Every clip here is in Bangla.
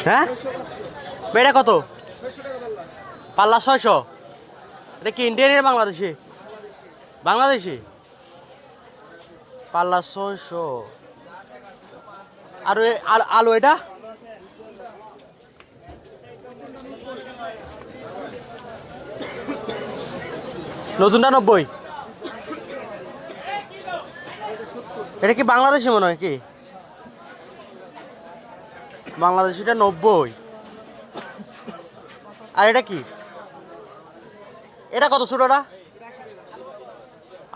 হ্যাঁ এটা কত? পাল্লা 600। এটা কি ইন্ডিয়ান না বাংলাদেশি? বাংলাদেশি পাল্লা 600। আর আলু এটা নতুনটা 90। এটা কি বাংলাদেশি মনে হয়? কি বাংলাদেশিটা 90। আর এটা কি? এটা কত ছোটটা?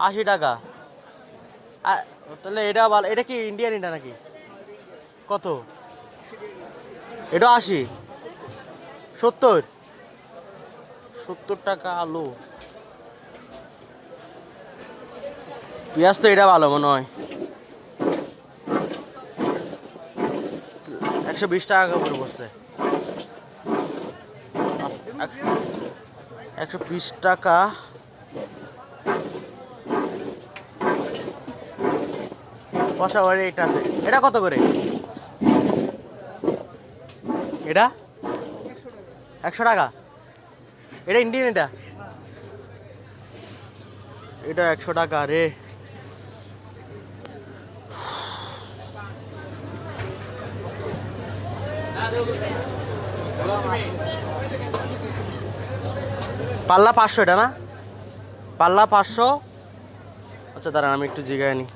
80 টাকা। তাহলে এটা ভালো। এটা কি ইন্ডিয়ান এটা নাকি? কত? এটা 80। 70 টাকা আলু। পেঁয়াজ তো এটা ভালো মনে হয়। 120 টাকা করে পড়ছে। 120 টাকা। পচা বাড়ি এটা আছে। এটা কত করে? এটা 100 টাকা। এটা ইন্ডিয়ান এটা? এটা 100 টাকা রে। পাল্লা 500 এটা না? পাল্লা 500। আচ্ছা দাঁড়ান আমি একটু জিগায় নি।